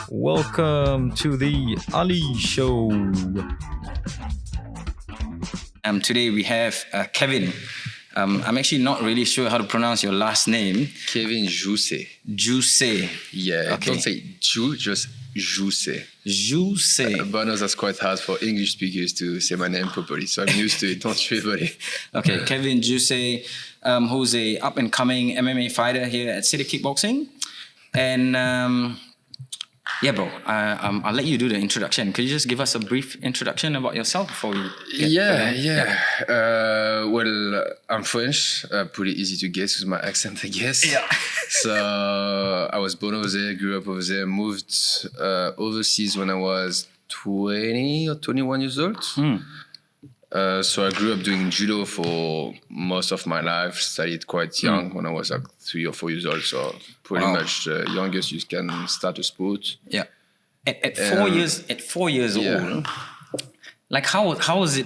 Welcome to the Ali Show. Today we have Kevin. I'm actually not really sure how to pronounce your last name. Kevin Jousset. Jousset. Yeah, Okay. don't say Ju, just Jousset. Jousset. But no, that's quite hard for English speakers to say my name properly, so I'm used to it. Don't worry about it. Okay, Kevin Jousset, who's a up-and-coming MMA fighter here at City Kickboxing. And yeah, bro, I'll let you do the introduction. Could you just give us a brief introduction about yourself before we get further? Well, I'm French. Pretty easy to guess with my accent, I guess. Yeah. So I was born over there, grew up over there, moved overseas when I was 20 or 21 years old. So I grew up doing judo for most of my life. Studied quite young when I was like 3 or 4 years old. So pretty much the youngest you can start a sport. Yeah. At 4 years, old, like how was it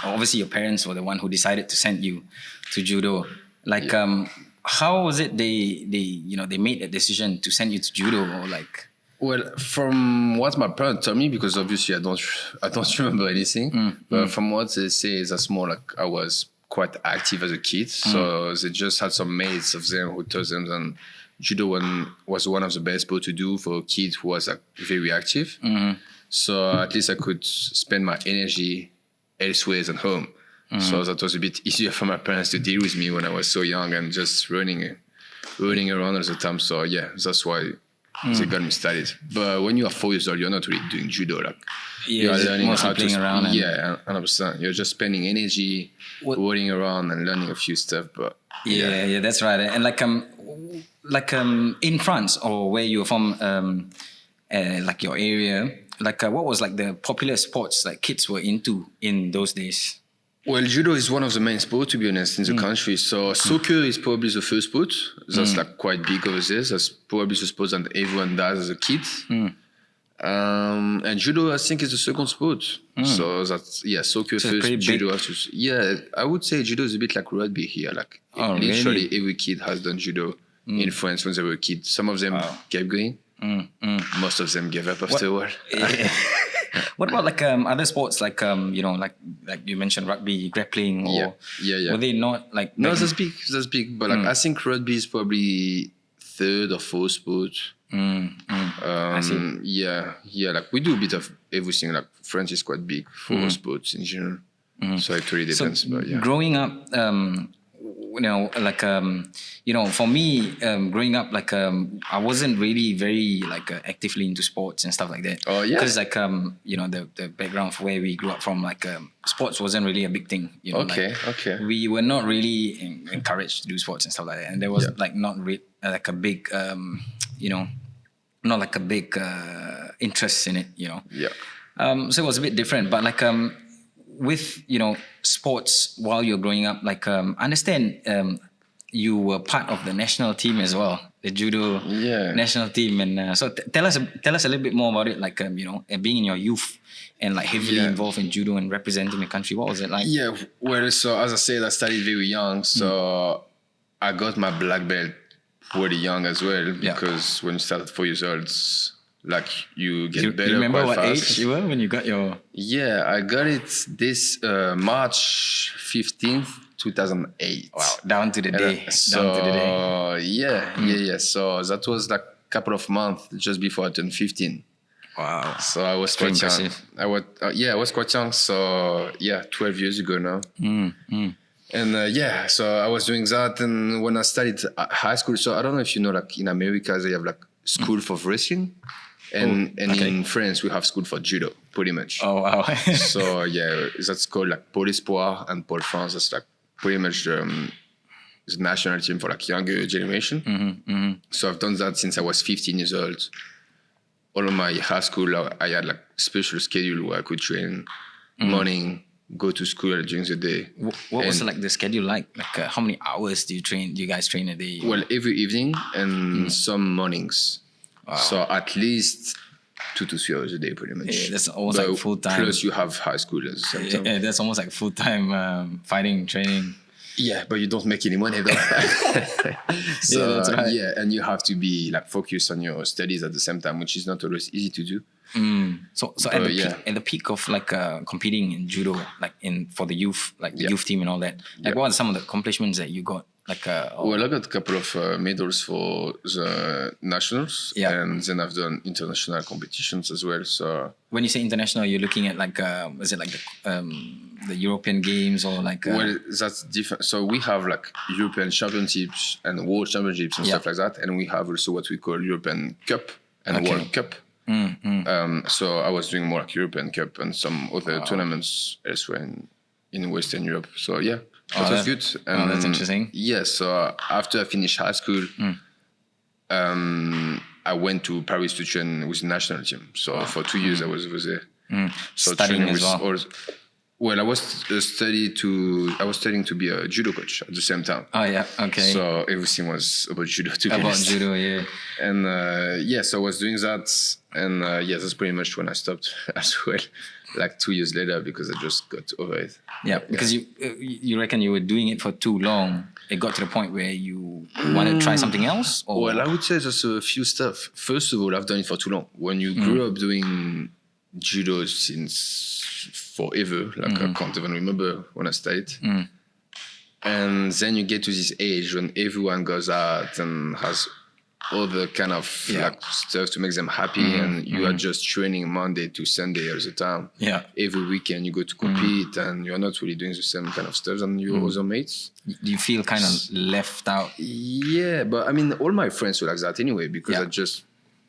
obviously your parents were the one who decided to send you to judo. How was it they made a decision to send you to judo, or like? Well, from what my parents told me, because obviously I don't remember anything, but from what they say is that's more like I was quite active as a kid. So they just had some mates of them who told them that judo was one of the best sports to do for a kid who was like very active. So at least I could spend my energy elsewhere than home. So that was a bit easier for my parents to deal with me when I was so young and just running around all the time. So yeah, that's why they got me started. But when you are 4 years old, you're not really doing judo. Like you're learning how to around. Yeah, 100%. You're just spending energy rolling around and learning a few stuff. But yeah, that's right. And in France, or where you're from, like your area, what was like the popular sports like kids were into in those days? Well, judo is one of the main sports, to be honest, in the country. So soccer is probably the first sport. That's like quite big over there. That's probably the sport that everyone does as a kid. And judo, I think, is the second sport. So that's, soccer so first, judo. big. I would say judo is a bit like rugby here. Like literally every kid has done judo in France when they were a kid. Some of them kept going. Most of them gave up afterward. What about like other sports like like you mentioned rugby, grappling, or were they not like? No, that's big. But like I think rugby is probably third or fourth sport. I see. Like we do a bit of everything. Like France is quite big for sports in general. So it really depends. But yeah, growing up, for me, growing up, I wasn't really very actively into sports and stuff like that. Oh yeah. Because the background of where we grew up from, sports wasn't really a big thing. Okay. We were not really encouraged to do sports and stuff like that, and there was not a big, not like a big interest in it. So it was a bit different, but with sports while you're growing up, I understand you were part of the national team as well, the judo national team, and so tell us a little bit more about it, being in your youth and heavily involved in judo and representing the country. What was it like? Yeah, well, so as I said, I started very young, so I got my black belt pretty young as well, because when you start at 4 years old, you get better. You remember quite what fast. age you were when you got your? Yeah, I got it this March 15th, 2008. Wow, down to the day. Yeah. So that was a couple of months just before I turned 15. Wow. So I was quite young. I was quite young. So 12 years ago now. And so I was doing that, and when I studied high school, so I don't know if you know, in America they have school for wrestling. And in France, we have school for judo, pretty much. Oh, wow. So, that's called Pôle Espoir and Pôle France. That's pretty much the national team for younger generation. So I've done that since I was 15 years old. All of my high school, I had special schedule where I could train morning, go to school during the day. What was the schedule like? How many hours do you guys train a day? Well, every evening and some mornings. Wow. So at least 2 to 3 hours a day, pretty much. Yeah, that's almost full time. Plus you have high school at the same time. Yeah, that's almost full time fighting training. Yeah, but you don't make any money though. So that's right. yeah, and you have to be like focused on your studies at the same time, which is not always easy to do. So at the peak of like competing in judo, like for the youth, like the youth team and all that, like what are some of the accomplishments that you got? Like well, I got a couple of medals for the nationals, and then I've done international competitions as well. So when you say international, you're looking at like is it like the European Games or like? Well, that's different. So we have like European Championships and World Championships and stuff like that, and we have also what we call European Cup and World Cup. So I was doing more like European Cup and some other tournaments elsewhere in Western Europe. So yeah, that was good. And that's interesting. Yeah, so after I finished high school, I went to Paris to train with the national team. So for 2 years I was there. So studying as well. Well, I was studying to be a judo coach at the same time. Oh yeah, okay. So everything was about judo, to be honest. Judo, yeah. And so I was doing that, and that's pretty much when I stopped as well. Like 2 years later, because I just got over it. Yeah, because you reckon you were doing it for too long. It got to the point where you wanted to try something else. Or? Well, I would say there's a few stuff. First of all, I've done it for too long. When you grew up doing judo since forever, like I can't even remember when I started. And then you get to this age when everyone goes out and has other kind of like stuff to make them happy, and you are just training Monday to Sunday all the time. Yeah. Every weekend you go to compete, and you're not really doing the same kind of stuff than your other mates. Do you feel kind of left out? Yeah, but I mean, all my friends were like that anyway, because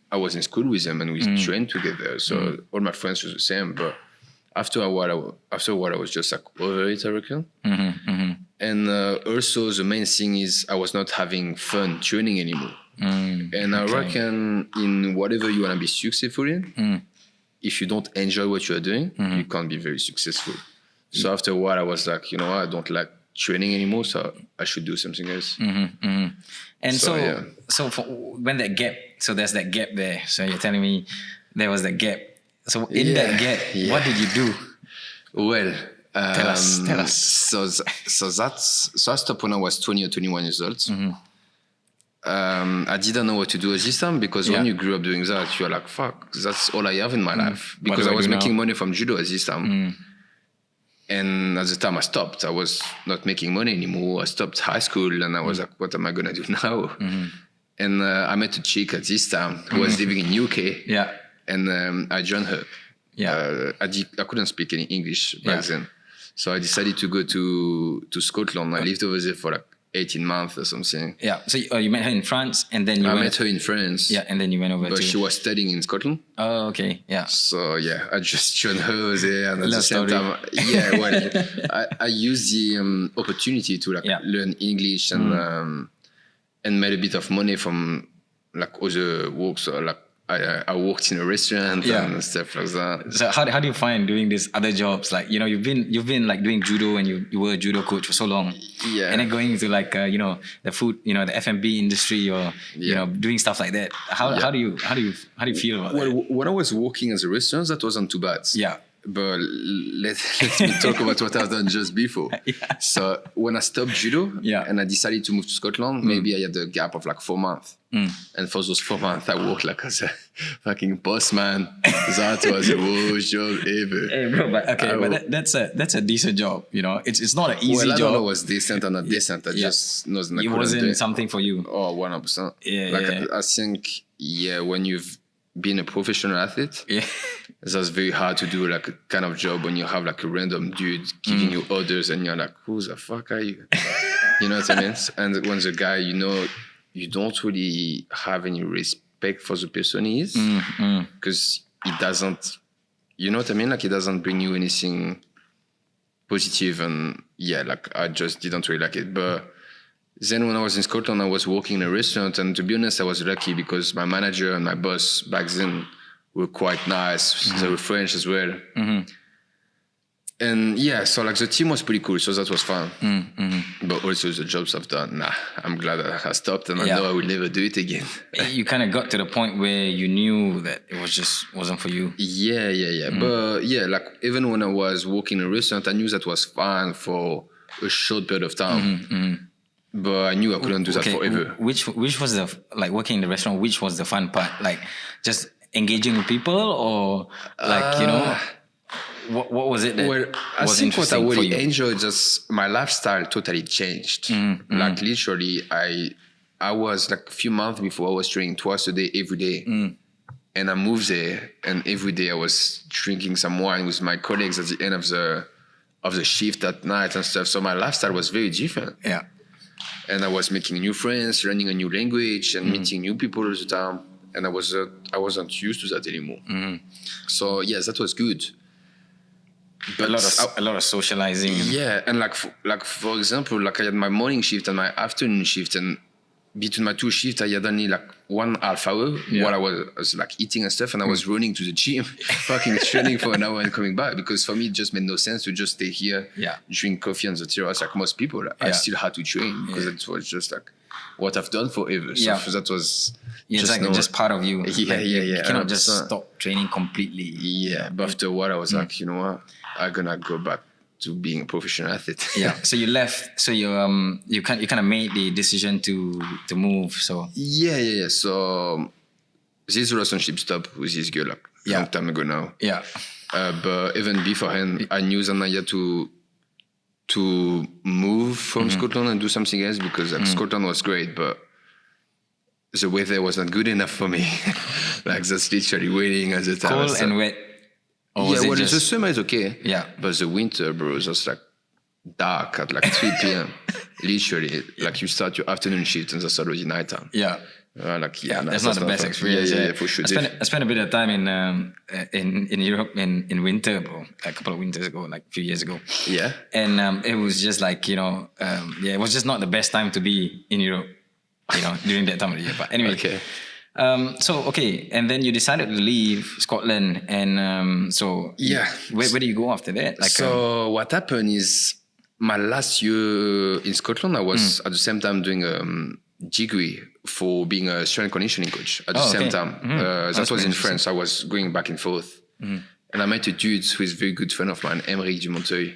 I was in school with them and we trained together. So all my friends were the same. But after a while, I was just like over it, I reckon. And also the main thing is I was not having fun training anymore. And I reckon in whatever you want to be successful in, if you don't enjoy what you're doing, you can't be very successful. So after a while, I was like, you know what, I don't like training anymore, so I should do something else. And so for when that gap, so there's that gap there. So you're telling me there was that gap. So in that gap, what did you do? Well, tell us. So I stopped when I was 20 or 21 years old. I didn't know what to do at this time, because when you grew up doing that, you're like, fuck, that's all I have in my life. Because I was making money from judo at this time. And at the time I stopped, I was not making money anymore. I stopped high school and I was like, what am I going to do now? And I met a chick at this time who was living in UK. And I joined her. I couldn't speak any English back then. So I decided to go to Scotland. I lived over there for like 18 months or something. So you met her in France, and then I met her in France. And then you went over. But she was studying in Scotland. Oh, okay. So I just joined her there, and at the same time, I used the opportunity to learn English and made a bit of money from like other work. So like I worked in a restaurant and stuff like that. So how do you find doing these other jobs? Like, you know, you've been like doing judo, and you were a judo coach for so long. And then going into like the food, the F&B industry, or you know, doing stuff like that. How do you feel about that? When I was working as a restaurant, that wasn't too bad. But let me talk about what I've done just before. So when I stopped judo and I decided to move to Scotland, maybe I had a gap of like 4 months. And for those 4 months, I worked like as a fucking postman. That was the worst job ever. Hey, bro, but that's a decent job. You know, it's not an easy job. Well, I don't know what's decent or not decent. I just know that it wasn't something for you. Oh, 100%. I think when you've been a professional athlete, that's very hard to do like a kind of job when you have like a random dude giving you orders and you're like, who the fuck are you? You know what I mean? And when the guy, you don't really have any respect for the person he is, because he doesn't, you know what I mean? Like, he doesn't bring you anything positive, and like I just didn't really like it. But then when I was in Scotland, I was working in a restaurant, and to be honest, I was lucky because my manager and my boss back then were quite nice. They were French as well. And so like the team was pretty cool, so that was fun. But also the jobs I've done, I'm glad I stopped, and I know I will never do it again. You kind of got to the point where you knew that it wasn't for you. But like even when I was working in a restaurant, I knew that was fine for a short period of time. But I knew I couldn't do that forever. Which was the, like, working in the restaurant, which was the fun part? Like, just engaging with people, or like, you know, what was it that I was think what I interesting for really you? enjoyed, just my lifestyle totally changed. Like literally, I was like a few months before, I was training twice a day, every day. And I moved there, and every day I was drinking some wine with my colleagues at the end of the shift at night and stuff. So my lifestyle was very different. Yeah. And I was making new friends, learning a new language, and meeting new people all the time. And I wasn't used to that anymore. So yes, that was good. But A lot of socializing. Yeah, and like for example, like I had my morning shift and my afternoon shift, and between my two shifts, I had only like 1.5 hour while I was like eating and stuff, and I was running to the gym, fucking training for an hour and coming back, because for me it just made no sense to just stay here, drink coffee on the terrace like most people. I still had to train because it was just like what I've done forever. So that was just part of you. You cannot 100%. just stop training completely. Yeah, but after a while I was like, you know what, I'm gonna go back to being a professional athlete. So you left. So you kind of made the decision to move. So So this relationship stopped with this girl like a long time ago now. But even beforehand, I knew that I had to move from Scotland and do something else, because like Scotland was great, but the weather was not good enough for me. Like that's literally waiting at the time. Cold and wet. The summer is okay. But the winter, bro, is just like dark at like 3 p.m. Literally, like you start your afternoon shift and that's already nighttime. That's not the best experience. For sure. I spent a bit of time in Europe in winter, bro. A couple of winters ago, like a few years ago. And it was just like, you know, it was just not the best time to be in Europe, you know, during that time of the year. But anyway. And then you decided to leave Scotland, and where do you go after that? Like, what happened is my last year in Scotland, I was at the same time doing a degree for being a strength and conditioning coach at the same time. That was in France. I was going back and forth, and I met a dude who is a very good friend of mine, Emeric Dumonteuil.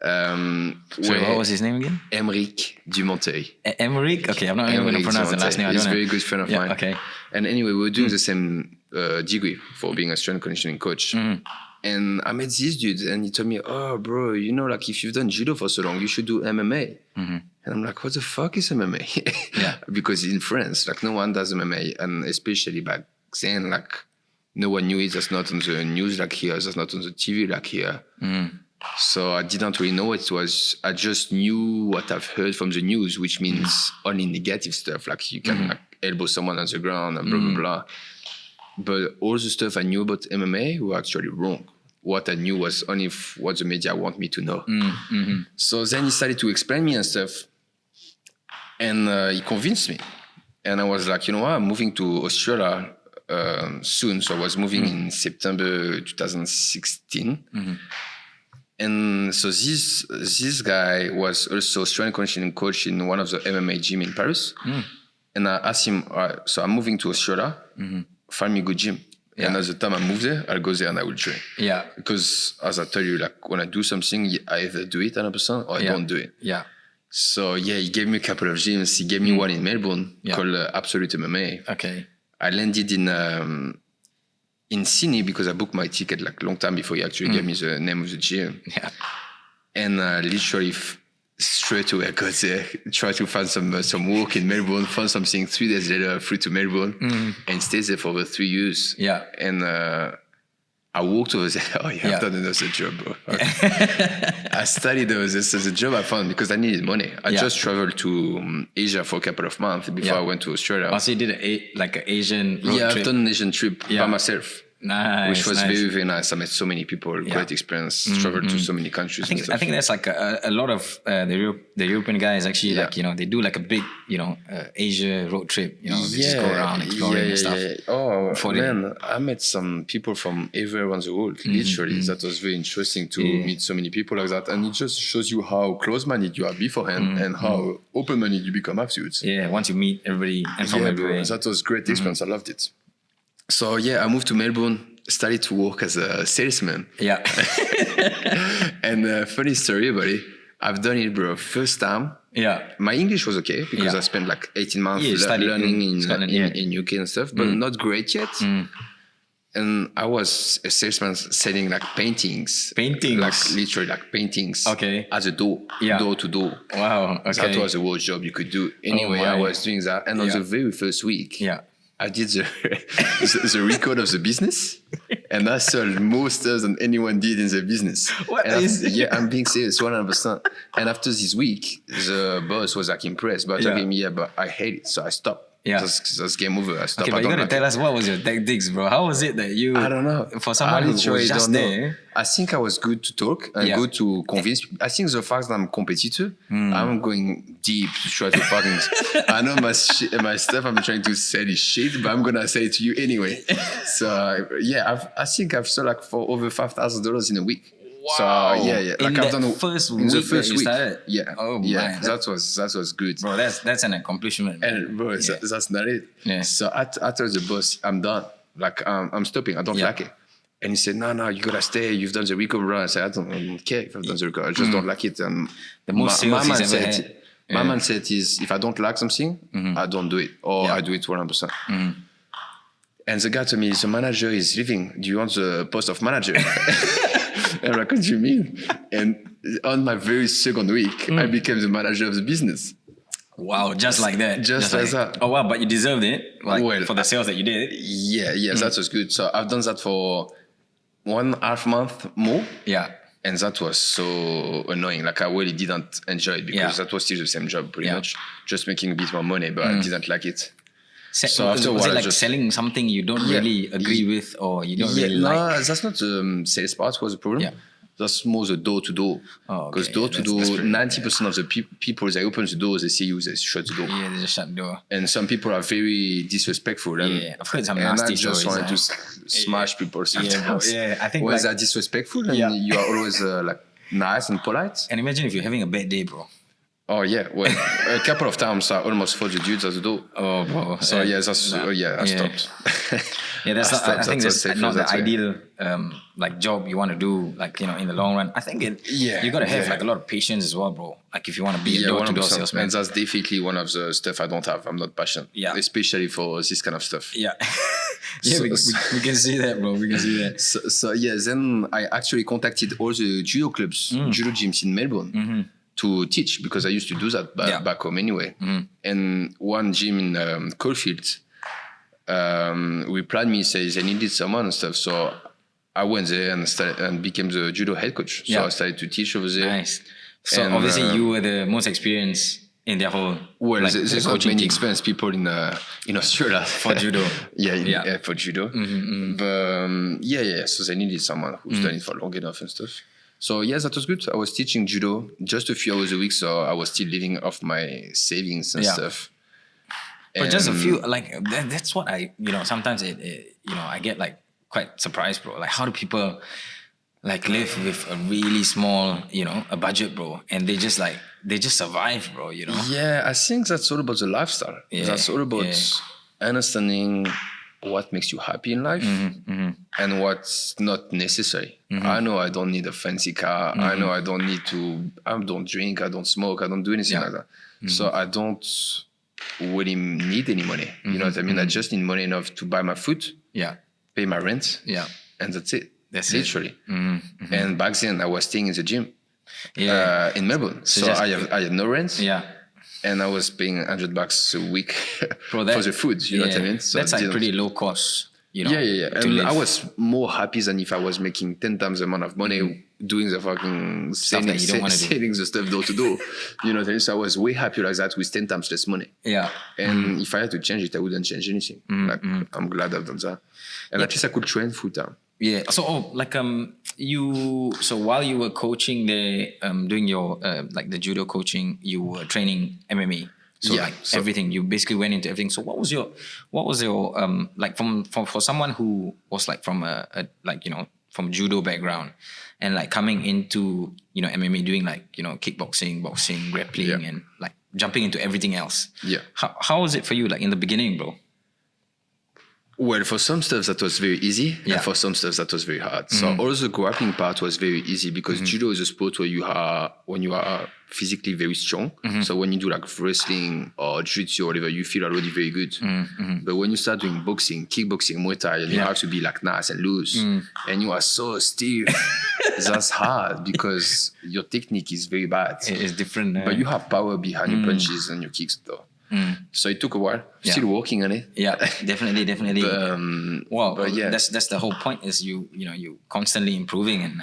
Sorry, what was his name again? Emeric Dumonteuil. Emeric? Okay, I'm not even going to pronounce the last name. He's a very good friend of mine. Okay. And anyway, we were doing the same degree for being a strength and conditioning coach. And I met this dude, and he told me, "Oh, bro, you know, like if you've done judo for so long, you should do MMA." And I'm like, "What the fuck is MMA?" Because in France, like no one does MMA, and especially back then, like no one knew it. That's not on the news like here. That's not on the TV like here. So I didn't really know what it was. I just knew what I've heard from the news, which means only negative stuff. Like you can like elbow someone on the ground and blah, blah, blah. But all the stuff I knew about MMA were actually wrong. What I knew was only what the media want me to know. So then he started to explain me and stuff. And he convinced me. And I was like, you know what, I'm moving to Australia soon. So I was moving in September 2016. And so this guy was also strength and conditioning coach in one of the MMA gym in Paris. And I asked him, all right, so I'm moving to Australia, find me a good gym. And at the time I move there, I'll go there and I will train. Because as I tell you, like when I do something, I either do it 100% or I don't do it. So he gave me a couple of gyms. He gave me one in Melbourne called Absolute MMA. I landed in Sydney because I booked my ticket like a long time before he actually gave me the name of the gym. And literally straight away I got there, tried to find some work in Melbourne, found something. 3 days later I flew to Melbourne and stayed there for over 3 years. And I walked over there. I've done another job, bro. I studied over this as a job I found because I needed money. I just traveled to Asia for a couple of months before I went to Australia. So you did an Asian road trip? I've done an Asian trip by myself. Which was very, very nice. I met so many people, great experience, traveled to so many countries. I think that's like a lot of the European guys actually like, you know, they do like a big, you know, Asia road trip, you know, they just go around exploring and stuff. Oh, man, I met some people from everywhere around the world, literally. That was very interesting to meet so many people like that. And it just shows you how close-minded you are beforehand and how open-minded you become afterwards. Once you meet everybody and from everywhere. That was a great experience. I loved it. So I moved to Melbourne, started to work as a salesman. And funny story about it, I've done it, bro. First time. Yeah. My English was okay because Yeah. I spent like 18 months learning in Scotland, in UK and stuff, but not great yet. And I was a salesman selling like paintings. Like literally like paintings. Okay. As a door to door. Wow. Okay. That was the worst job you could do. Anyway, I was doing that. And on the very first week, I did the record of the business. And I sold more stuff than anyone did in the business. I'm being serious, 100%. And after this week, the boss was like impressed. But I told him, but I hate it. So I stopped. Yeah. That's game over. I stopped. Okay, but you gotta tell us what was your tactics, bro. How was it that you... I don't know. For someone who was just there... I think I was good to talk and good to convince people. I think the fact that I'm a competitor, I'm going deep to try to fucking... I know my stuff I'm trying to sell is shit, but I'm gonna say it to you anyway. So I think I've sold like for over $5,000 in a week. Wow. So like I've done first week that you started? Yeah. Oh man. That was good. Bro, that's an accomplishment. And bro, that's not it. Yeah. So I told the boss, I'm done. Like I'm stopping. I don't like it. And he said, no, you gotta stay. You've done the recovery run. I said, I don't care if I've done the recovery. I just don't like it. And the most my mindset, my mindset is if I don't like something, I don't do it, or I do it 100%. And the guy told me, the manager is leaving. Do you want the post of manager? And I'm like, what do you mean? And on my very second week, I became the manager of the business. Wow, just like that. Just like that. Oh wow, but you deserved it, for the sales that you did. Yeah, that was good. So I've done that for 1.5 months more. Yeah. And that was so annoying. Like I really didn't enjoy it because that was still the same job pretty much. Just making a bit more money, but I didn't like it. So after was it like selling something you don't really agree with or you don't really like? No, that's not the sales part was the problem. Yeah. That's more the door to door. Because door to door, 90% of the people, they open the door, they see you, they shut the door. Yeah, they just shut the door. And some people are very disrespectful. And, I've heard some nasty stories. I just wanted to smash people sometimes. I think when they're disrespectful and you are always like nice and polite. And imagine if you're having a bad day, bro. Oh yeah, well, a couple of times I almost fought the dudes at the door. Oh, bro. So I stopped. I think that's not the ideal job you want to do. Like in the long run, I think you gotta have like a lot of patience as well, bro. Like if you want to be a door-to-door salesman. And that's definitely one of the stuff I don't have. I'm not passionate. Yeah, especially for this kind of stuff. Yeah. We can see that, bro. We can see that. So then I actually contacted all the judo clubs, judo gyms in Melbourne. To teach because I used to do that back home anyway. And one gym in Caulfield replied me, says they needed someone and stuff. So I went there and became the judo head coach. So I started to teach over there. Nice. So obviously you were the most experienced in their whole. Well, there's not many experienced people in Australia for judo. For judo. But so they needed someone who's done it for long enough and stuff. So that was good. I was teaching judo just a few hours a week, so I was still living off my savings and stuff. But just a few, that's what I, sometimes I get quite surprised, bro. Like how do people live with a really small, a budget, bro, and they just survive, bro. Yeah, I think that's all about the lifestyle. Yeah, that's all about understanding what makes you happy in life and what's not necessary. I know I don't need a fancy car. I know I don't need to, I don't drink, I don't smoke, I don't do anything like that. So I don't really need any money. You know what I mean? I just need money enough to buy my food, pay my rent, and that's it. That's literally. And back then I was staying in the gym in Melbourne. So I had no rent. And I was paying $100 a week for the food, you know what I mean? So that's pretty low cost, And I was more happy than if I was making 10 times the amount of money doing the fucking selling the stuff door to door. You know what I mean? So I was way happier like that with 10 times less money. And if I had to change it, I wouldn't change anything. I'm glad I've done that. And at least I could train full time. Yeah. So, so while you were coaching doing your the judo coaching, you were training MMA. So everything, you basically went into everything. So what was your for someone who was from from judo background and coming into MMA, doing kickboxing, boxing, grappling, and jumping into everything else. Yeah. How was it for you in the beginning, bro? Well, for some stuff that was very easy, and for some stuff that was very hard. So all the grappling part was very easy because judo is a sport where when you are physically very strong. So when you do like wrestling or jiu-jitsu or whatever, you feel already very good. But when you start doing boxing, kickboxing, Muay Thai, and you have to be like nice and loose, and you are so stiff, that's hard because your technique is very bad. It's different. But you have power behind your punches and your kicks though. So it took a while. Still working on it. Yeah, definitely. But yeah, that's the whole point. Is you constantly improving, and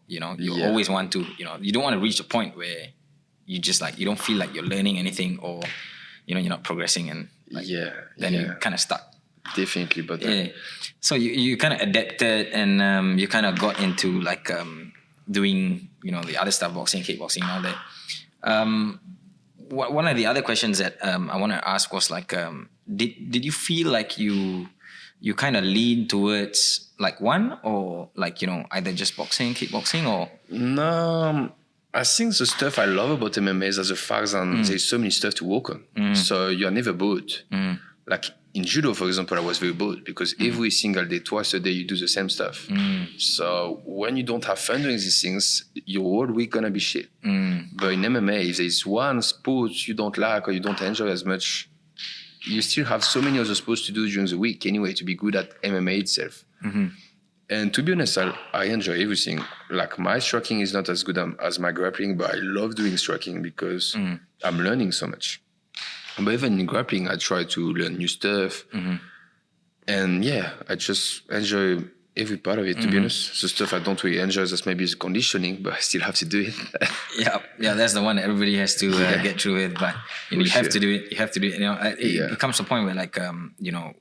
you always want to. You don't want to reach a point where you just like you don't feel like you're learning anything, or you're not progressing, and then you're kind of stuck. Definitely, but so you kind of adapted, and you kind of got into like doing the other stuff, boxing, kickboxing, and all that. One of the other questions that I want to ask was like, did you feel like you kind of lean towards like one, or like either just boxing, kickboxing, or? No, I think the stuff I love about MMA is the fact that there's so many stuff to work on. So you're never bored. Like in judo, for example, I was very bored because every single day, twice a day, you do the same stuff. So when you don't have fun doing these things, your whole week gonna be shit. But in MMA, if there's one sport you don't like or you don't enjoy as much, you still have so many other sports to do during the week anyway to be good at MMA itself. And to be honest, I enjoy everything. Like my striking is not as good as my grappling, but I love doing striking because I'm learning so much. But even in grappling, I try to learn new stuff. And I just enjoy every part of it, to be honest. The stuff I don't really enjoy, that's maybe is conditioning, but I still have to do it. yeah, that's the one that everybody has to get through it. But you have to do it. You have to do it. It comes to a point where like when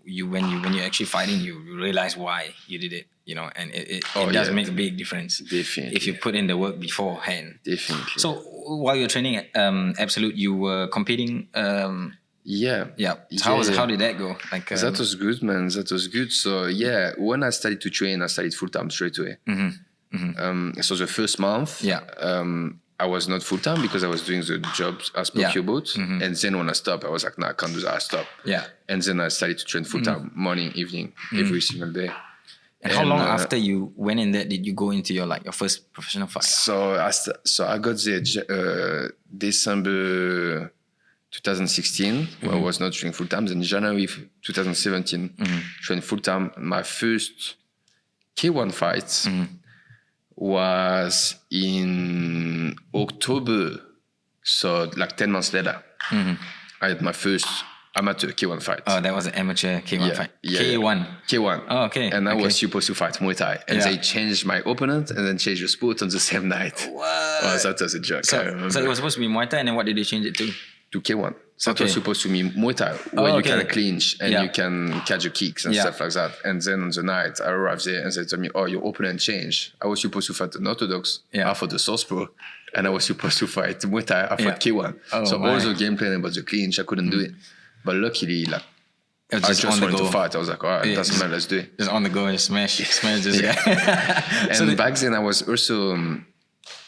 you're actually fighting, you realize why you did it. And it does make a big difference. Definitely. If you put in the work beforehand. Definitely. So while you're training at Absolute, you were competing. How did that go? Like that was good, man. That was good. So when I started to train, I started full time straight away. So the first month, I was not full time because I was doing the jobs as Procure Boat. And then when I stopped, I was like, I can't do that. I stopped. And then I started to train full time, morning, evening, every single day. And how long after you went in there did you go into your first professional fight? So I got there December 2016, when I was not training full time. Then January 2017, trained full time. My first K1 fight was in October. So like 10 months later, I had my first amateur K1 fight. Oh, that was an amateur K1 fight. K1. Oh, okay. And I was supposed to fight Muay Thai. And they changed my opponent and then changed the sport on the same night. What? Oh, that was a joke. So it was supposed to be Muay Thai, and then what did they change it to? To K1. So that was supposed to be Muay Thai, where you can clinch and you can catch your kicks and stuff like that. And then on the night, I arrived there and they told me, your opponent changed. I was supposed to fight an Orthodox, I fought the Southpaw, and I was supposed to fight Muay Thai, I fought K1. All the game plan about the clinch, I couldn't do it. But luckily, I just wanted to fight. I was like, all right, doesn't matter, let's do it. Just on the go and smash this guy. And back then, I was also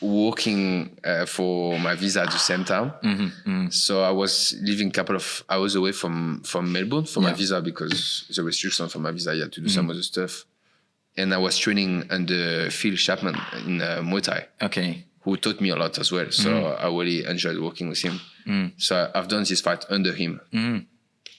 working for my visa at the same time. So I was living a couple of hours away from Melbourne for my visa because the restriction for my visa, I had to do some other stuff. And I was training under Phil Chapman in Muay Thai. Okay. Who taught me a lot as well. So I really enjoyed working with him. So I've done this fight under him.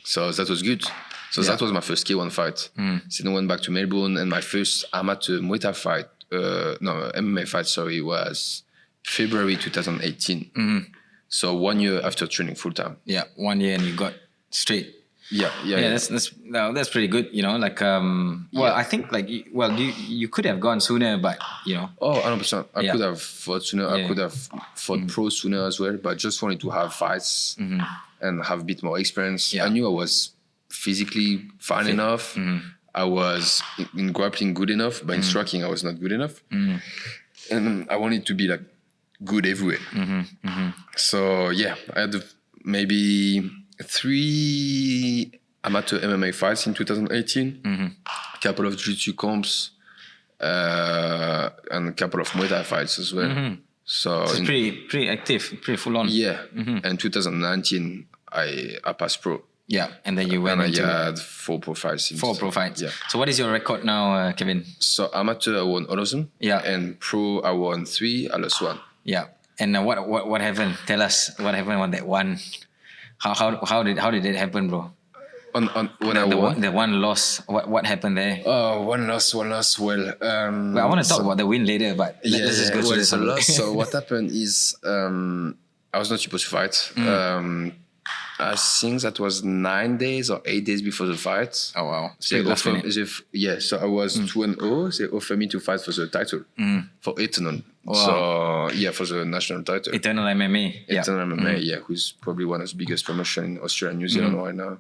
So that was good. So that was my first K1 fight. Then I went back to Melbourne, and my first amateur Muay Thai fight, MMA fight, was February 2018. So 1 year after training full time. Yeah, 1 year and you got straight. Yeah. That's pretty good. I think you could have gone sooner, but 100%. I could have fought sooner. I could have fought pro sooner as well, but I just wanted to have fights and have a bit more experience. I knew I was physically fine enough. I was in grappling good enough, but in striking I was not good enough. And I wanted to be good everywhere. So I had maybe 3 amateur MMA fights in 2018, a couple of jiu-jitsu comps, and a couple of Muay Thai fights as well. So it's pretty active, pretty full on. And 2019, I passed pro. Yeah, and then you went And into I had 4 pro fights. 4 pro fights. Yeah. So what is your record now, Kevin? So amateur, I won all of them. Yeah. And pro, I won 3. I lost 1. Yeah. And what happened? Tell us what happened on that one. How did it happen, bro? When I won? The one loss. What happened there? Oh, one loss. Well, I want to talk about the win later, but let's just go through this. So what happened is I was not supposed to fight. I think that was 9 days or 8 days before the fight. Oh wow! So I was 2-0. They offered me to fight for the title for Eternal. Wow. So for the national title. Eternal MMA. Eternal MMA, who's probably one of the biggest promotion in Australia and New Zealand right now.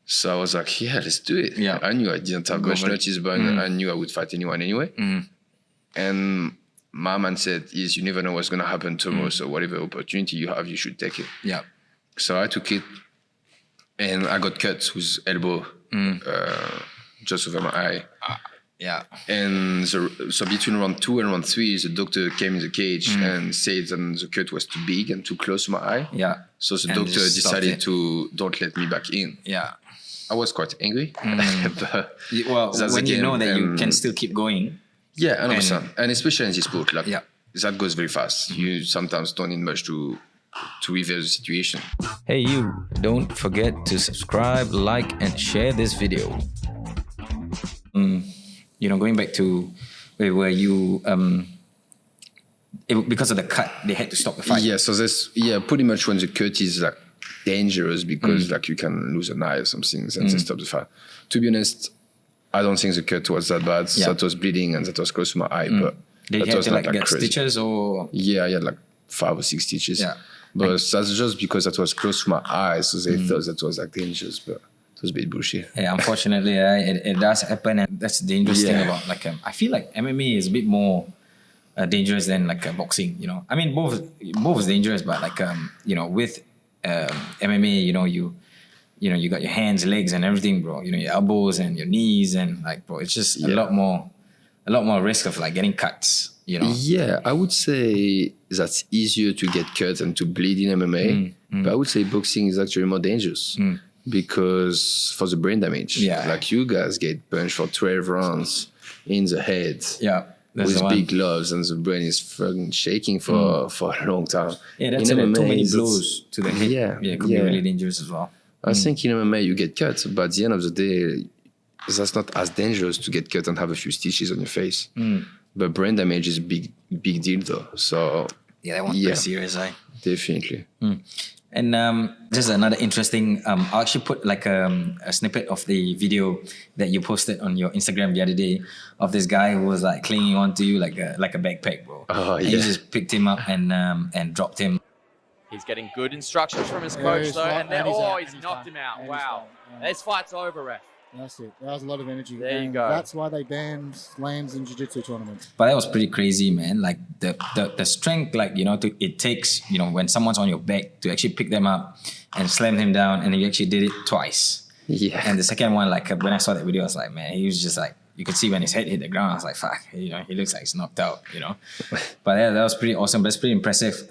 So I was like, yeah, let's do it. Yeah. I knew I didn't have much notice, but I knew I would fight anyone anyway. And my man said, you never know what's going to happen tomorrow. So whatever opportunity you have, you should take it. Yeah. So I took it, and I got cut with elbow just over my eye. Yeah. And so between round 2 and round 3, the doctor came in the cage and said that the cut was too big and too close to my eye. Yeah. So the doctor decided to don't let me back in. Yeah. I was quite angry. But when you know that you can still keep going. Yeah, 100%. And especially in this sport, that goes very fast. You sometimes don't need much to reverse the situation. Hey you, don't forget to subscribe, like and share this video. Going back to where you because of the cut, they had to stop the fight. Yeah, so pretty much when the cut is like dangerous because like you can lose an eye or something and they stop the fight. To be honest, I don't think the cut was that bad. Yeah. That was bleeding and that was close to my eye, but Did you have to get crazy. stitches or? Yeah, I had like 5 or 6 stitches. Yeah. But that's just because that was close to my eye, so they thought that was like dangerous, but it was a bit bullshit. Yeah, unfortunately, it does happen, and that's the dangerous thing about I feel like MMA is a bit more dangerous than boxing. I mean both is dangerous, but with MMA, you got your hands, legs, and everything, bro. Your elbows and your knees, and bro, it's just a lot more risk of getting cuts. Yeah, I would say that's easier to get cut and to bleed in MMA, but I would say boxing is actually more dangerous because for the brain damage. Yeah. Like you guys get punched for 12 rounds in the head. Yeah. With big gloves, and the brain is fucking shaking for a long time. Yeah, that's in it. MMA, Too many blows to the head. Yeah, it could be really dangerous as well. I think in MMA you get cut, but at the end of the day, that's not as dangerous to get cut and have a few stitches on your face. But brain damage is a big deal though. So that one's pretty serious, definitely. And just another interesting. I actually put a snippet of the video that you posted on your Instagram the other day of this guy who was clinging on to you like a backpack, bro. Oh, and you just picked him up and dropped him. He's getting good instructions from his coach though, and then he's knocked him out. Wow, this fight's over, ref. That's it. That was a lot of energy. There you go. That's why they banned slams in jiu-jitsu tournaments. But that was pretty crazy, man. The strength, it takes, when someone's on your back to actually pick them up and slam him down, and you actually did it twice. Yeah. And the second one, when I saw that video, I was like, man, he was just you could see when his head hit the ground, I was like, fuck, he looks like he's knocked out, But yeah, that was pretty awesome. That's pretty impressive.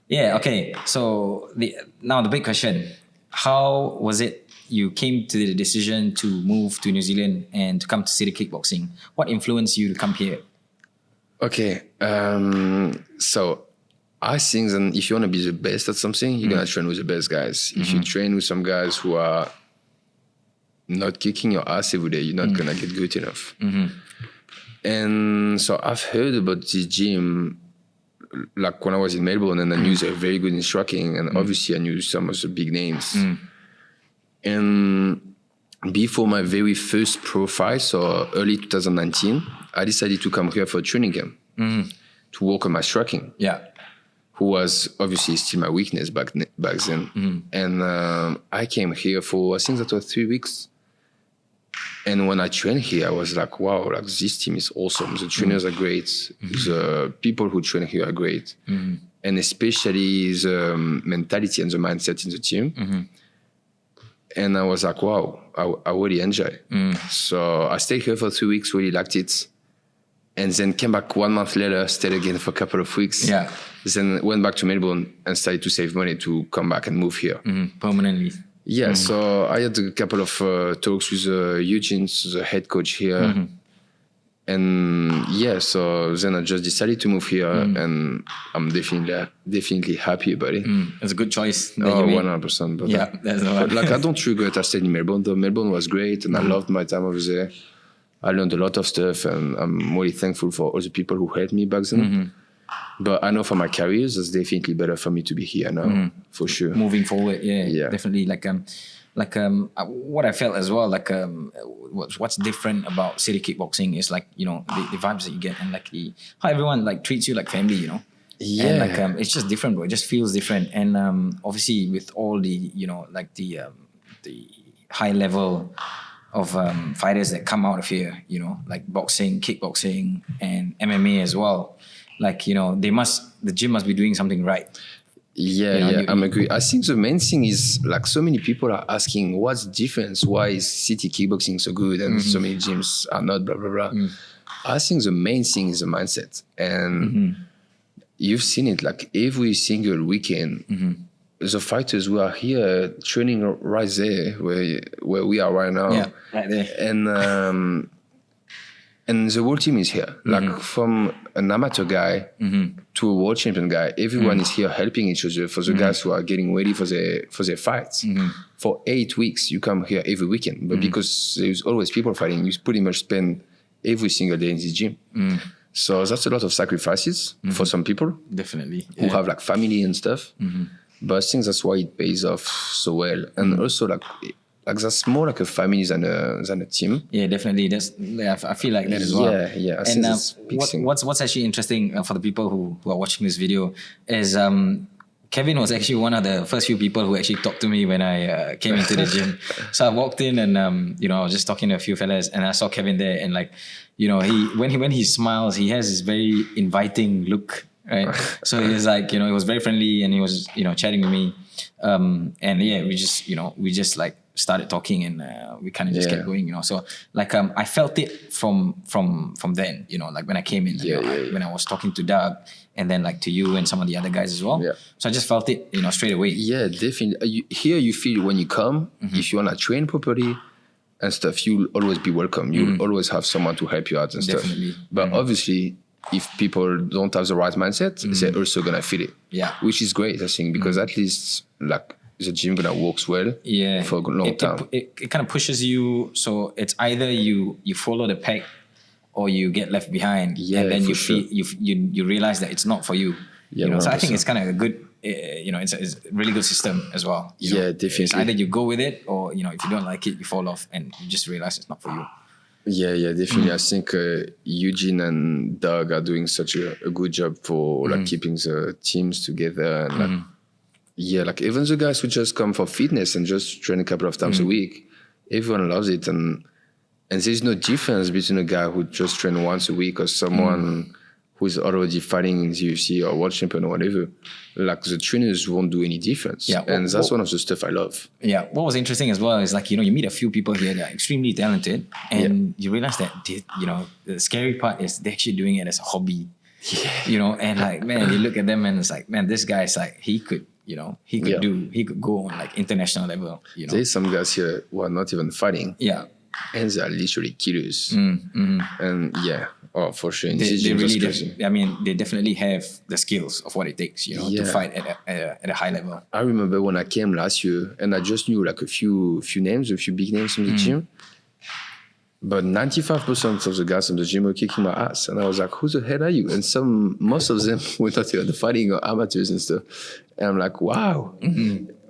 Okay. So now the big question, how was it you came to the decision to move to New Zealand and to come to City Kickboxing? What influenced you to come here? Okay, so I think that if you want to be the best at something, you're going to train with the best guys. If you train with some guys who are not kicking your ass every day, you're not going to get good enough. And so I've heard about this gym when I was in Melbourne, and I knew they were very good in striking, and obviously I knew some of the big names. And before my very first pro fight, so early 2019, I decided to come here for a training camp to work on my striking. Yeah. Who was obviously still my weakness back then. And I came here for, I think that was 3 weeks. And when I trained here, I was like, wow, this team is awesome. The trainers are great. The people who train here are great. And especially the mentality and the mindset in the team. And I was like, wow, I really enjoy. So I stayed here for 2 weeks, really liked it. And then came back 1 month later, stayed again for a couple of weeks. Yeah. Then went back to Melbourne and started to save money to come back and move here. Permanently. Yeah, so I had a couple of talks with Eugene, the head coach here. And yeah, so then I just decided to move here, and I'm definitely happy about it. It's a good choice. That Oh, you made. 100%. But Yeah, that's the one. but like I don't regret I stayed in Melbourne. Though Melbourne was great, and I loved my time over there. I learned a lot of stuff, and I'm really thankful for all the people who helped me back then. But I know for my career, it's definitely better for me to be here now, for sure. Moving forward, Yeah. definitely. What I felt as well, what's different about City Kickboxing is like, you know, the vibes that you get, and like how everyone like treats you like family, you know. Yeah. And like it's just different, bro. It just feels different. And obviously with all the, you know, like the high level of fighters that come out of here, you know, like boxing, kickboxing, and MMA as well. Like, you know, the gym must be doing something right. Yeah, I'm agree. I think the main thing is like so many people are asking what's the difference? Why is City Kickboxing so good and so many gyms are not, blah, blah, blah. I think the main thing is the mindset. And you've seen it like every single weekend. The fighters who are here training right there where we are right now. Yeah, right there. And the whole team is here. Like from an amateur guy to a world champion guy, everyone is here helping each other for the guys who are getting ready for their fights. For 8 weeks, you come here every weekend. But because there's always people fighting, you pretty much spend every single day in this gym. So that's a lot of sacrifices for some people. Definitely. Who have like family and stuff. But I think that's why it pays off so well. And also like that's more like a family than a team. Yeah, definitely. I feel like that as well. Yeah. I think And that's a big thing. what's actually interesting for the people who are watching this video is Kevin was actually one of the first few people who actually talked to me when I came into the gym. So I walked in and you know, I was just talking to a few fellas, and I saw Kevin there, and like, you know, when he smiles, he has this very inviting look, right? So he was like, you know, he was very friendly, and he was, you know, chatting with me, and yeah, we just like started talking, and we kind of just kept going, you know. So like I felt it from then, you know, like when I came in, when I was talking to Doug, and then like to you and some of the other guys as well. So I just felt it, you know, straight away. Yeah, definitely. Here you feel when you come, if you want to train properly and stuff, you'll always be welcome. You'll always have someone to help you out and Definitely. stuff. But obviously, if people don't have the right mindset, they're also gonna feel it. Yeah. Which is great, I think, because at least like the gym gonna works well for a long time. It kind of pushes you. So it's either you follow the pack or you get left behind, and then you realize that it's not for you. Yeah, you know, so I 100%. think it's kind of a good, you know, it's a really good system as well. You know? Definitely. It's either you go with it, or you know, if you don't like it, you fall off, and you just realize it's not for you. Yeah, definitely. I think Eugene and Doug are doing such a good job for like keeping the teams together, and like like even the guys who just come for fitness and just train a couple of times a week, everyone loves it, and there's no difference between a guy who just train once a week or someone who's already fighting in the UFC or world champion or whatever. Like the trainers won't do any difference. Yeah, and that's one of the stuff I love. Yeah, what was interesting as well is like, you know, you meet a few people here that are extremely talented, and you realize that you know, the scary part is they're actually doing it as a hobby. Yeah. You know, and like, man, you look at them and it's like, man, this guy's like, he could go on like international level. You know, There's some guys here who are not even fighting. Yeah. And they are literally killers. And for sure. In this gym, that's crazy. I mean, they definitely have the skills of what it takes, you know, to fight at a high level. I remember when I came last year, and I just knew like a few names, a few big names in the gym. But 95% of the guys in the gym were kicking my ass. And I was like, who the hell are you? And most of them were not even fighting or amateurs and stuff. And I'm like, wow.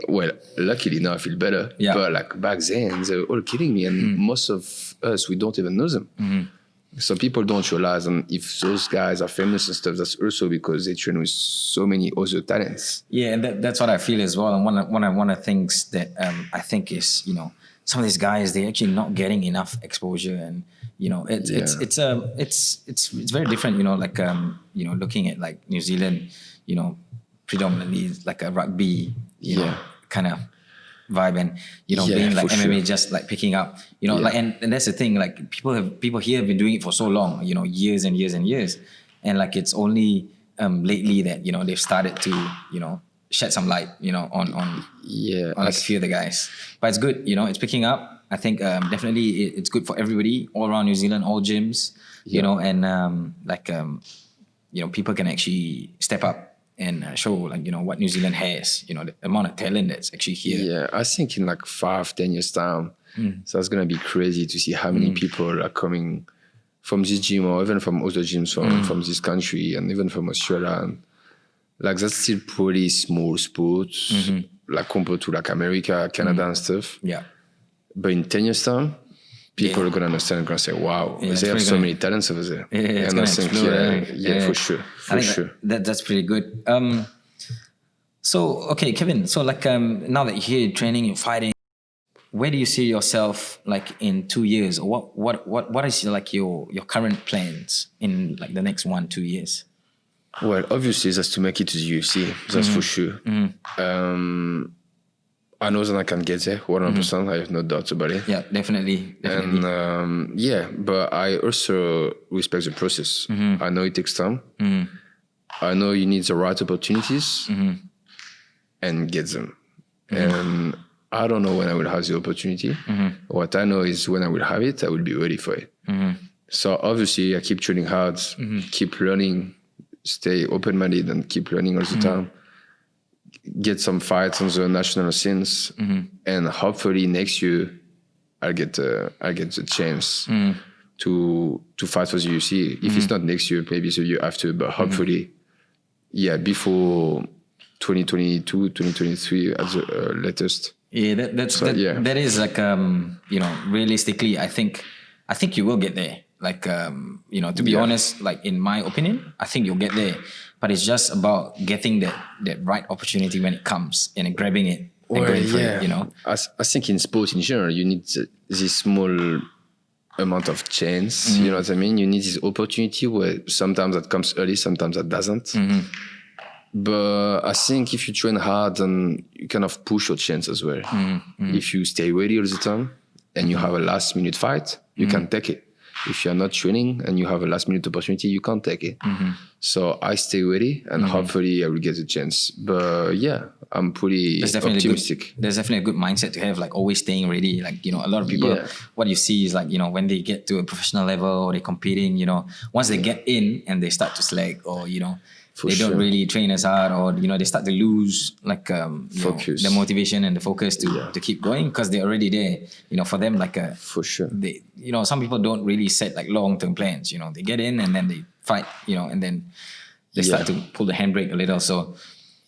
Well, luckily now I feel better. Yeah. But like back then, they were all killing me. And most of us, we don't even know them. So people don't realize, and if those guys are famous and stuff, that's also because they train with so many other talents. Yeah, and that's what I feel as well. And one of the things that I think is, you know, some of these guys, they're actually not getting enough exposure, and you know, it's very different. You know, like you know, looking at like New Zealand, you know, predominantly like a rugby, you know, kind of vibe, and you know, being like MMA just like picking up, you know, like and that's the thing. Like people here have been doing it for so long, you know, years and years and years, and like it's only lately that, you know, they've started to, you know, shed some light, on Yeah, like a few of the guys. But it's good, it's picking up. I think definitely it's good for everybody all around New Zealand, all gyms, and people can actually step up and show what New Zealand has, the amount of talent that's actually here. Yeah, I think in like 5-10 years time, so it's gonna be crazy to see how many people are coming from this gym or even from other gyms from this country and even from Australia. And like that's still pretty small sports, like compared to like America, Canada and stuff. Yeah. But in 10 years time, people are gonna understand and gonna say, wow, they have so many talents over there. Yeah, it's and gonna I think, explode, for sure. I think that's pretty good. So okay, Kevin. So like now that you're here training, you're fighting, where do you see yourself like in 2 years? Or what is like your current plans in like the next 1-2 years? Well, obviously that's to make it to the UFC. That's for sure. I know that I can get there 100%. I have no doubts about it. Yeah, definitely. And but I also respect the process. I know it takes time. I know you need the right opportunities and get them. And I don't know when I will have the opportunity. What I know is when I will have it, I will be ready for it. So obviously I keep training hard, keep learning, stay open-minded and keep learning all the time. Get some fights on the national scenes, and hopefully next year I'll get the chance to fight for the UFC. If it's not next year, maybe the year after, but hopefully, before 2022, 2023 at the latest. Yeah, that is like realistically, I think you will get there. Like to be honest, like in my opinion, I think you'll get there. But it's just about getting that right opportunity when it comes and grabbing it and going for it, I think in sport in general, you need this small amount of chance. You know what I mean? You need this opportunity where sometimes that comes early, sometimes that doesn't. But I think if you train hard, then you kind of push your chance as well. If you stay ready all the time and you have a last minute fight, you can take it. If you're not training and you have a last minute opportunity, you can't take it. So I stay ready and hopefully I will get a chance. But yeah, I'm pretty optimistic. There's definitely a good mindset to have, like always staying ready. Like, a lot of people, what you see is like, when they get to a professional level or they're competing, once they get in and they start to slack or, they don't really train as hard or, they start to lose like focus, the motivation and the focus to keep going because they're already there. For them, like for sure. They, some people don't really set like long-term plans. They get in and then they fight, and then they start to pull the handbrake a little. So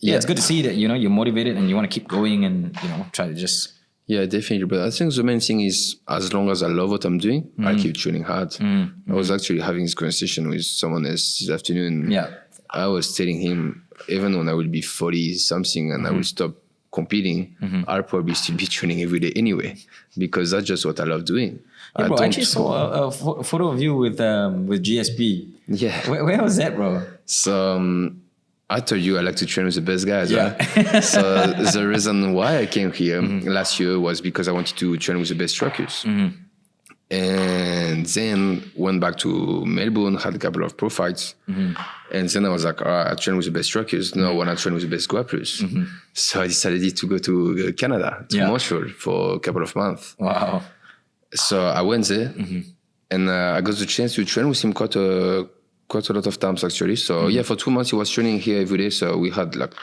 it's good to see that, you're motivated and you want to keep going and, try to just... Yeah, definitely. But I think the main thing is as long as I love what I'm doing, I keep training hard. I was actually having this conversation with someone else this afternoon. Yeah. I was telling him, even when I will be 40 something and I will stop competing, I'll probably still be training every day anyway, because that's just what I love doing. Yeah, bro, I actually saw a photo of you with GSP. Yeah. Where was that, bro? So I told you I like to train with the best guys. Right? So the reason why I came here last year was because I wanted to train with the best strikers. And then went back to Melbourne, had a couple of pro fights. And then I was like, I train with the best strikers. No, I want to train with the best grapplers. So I decided to go to Canada, to Montreal for a couple of months. Wow. So I went there and I got the chance to train with him quite a lot of times actually. So for 2 months he was training here every day. So we had like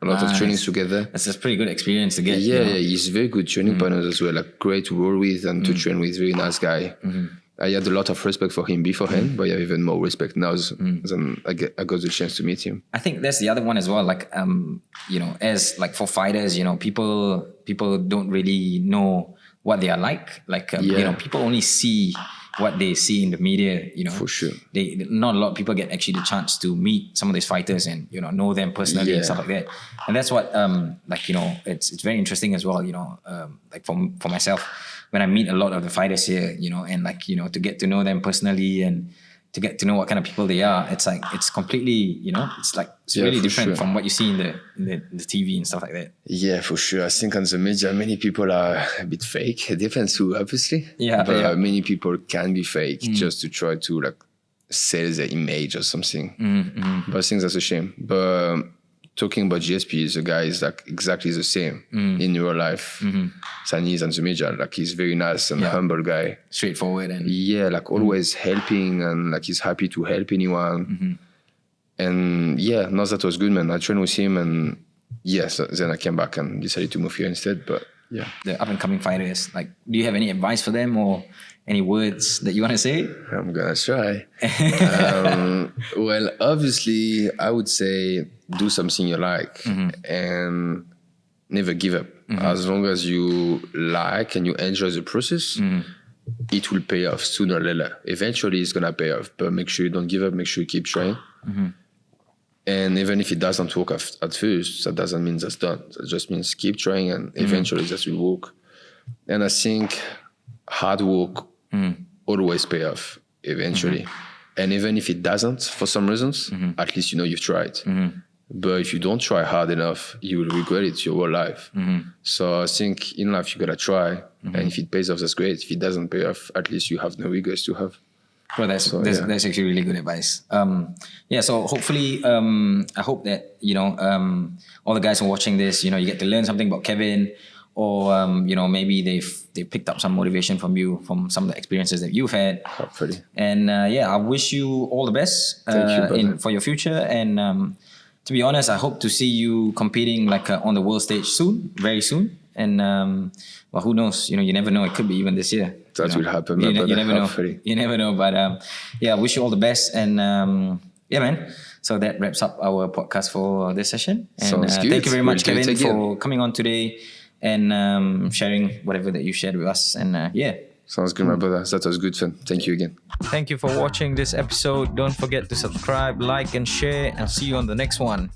a lot of trainings together. That's a pretty good experience to get. Yeah, he's very good training partners as well. Like great to roll with and to train with. Very nice guy. I had a lot of respect for him beforehand, but I have even more respect now than I got the chance to meet him. I think that's the other one as well. Like, as like for fighters, people don't really know what they are like. Like, people only see what they see in the media, For sure. Not a lot of people get actually the chance to meet some of these fighters and, know them personally and stuff like that. And that's what, it's very interesting as well, like for myself, when I meet a lot of the fighters here, and like, to get to know them personally and to get to know what kind of people they are, it's like, it's completely, it's really different from what you see in the TV and stuff like that. Yeah, for sure. I think on the media, many people are a bit fake. It depends who, obviously. Yeah. But many people can be fake just to try to like sell their image or something. But I think that's a shame. But talking about GSP, the guy is like exactly the same in real life. Sanis and the media, like he's very nice and humble guy. Straightforward and like always helping and like he's happy to help anyone. And no, that was good, man. I trained with him and so then I came back and decided to move here instead. But the up and coming fighters, like, do you have any advice for them or any words that you want to say? I'm gonna try. Well, obviously, I would say do something you like and never give up. As long as you like and you enjoy the process, it will pay off sooner or later. Eventually, it's gonna pay off. But make sure you don't give up. Make sure you keep trying. And even if it doesn't work at first, that doesn't mean that's done. That just means keep trying and eventually that will work. And I think hard work always pay off eventually. And even if it doesn't for some reasons, at least you know you've tried. But if you don't try hard enough, you will regret it your whole life. So I think in life you gotta try. And if it pays off, that's great. If it doesn't pay off, at least you have no regrets to have. Well, that's actually really good advice. So hopefully, I hope that, all the guys who are watching this, you get to learn something about Kevin, or, maybe they've picked up some motivation from you, from some of the experiences that you've had. Hopefully. And I wish you all the best for your future. And to be honest, I hope to see you competing like on the world stage soon, very soon. And who knows? You never know. It could be even this year. That will happen. You never know. You never know. But I wish you all the best. And man. So that wraps up our podcast for this session. And Sounds good. Thank you very much, We'll Kevin, for coming on today and sharing whatever that you shared with us. And Sounds good, my brother. That was good fun. Thank you again. Thank you for watching this episode. Don't forget to subscribe, like, and share, and see you on the next one.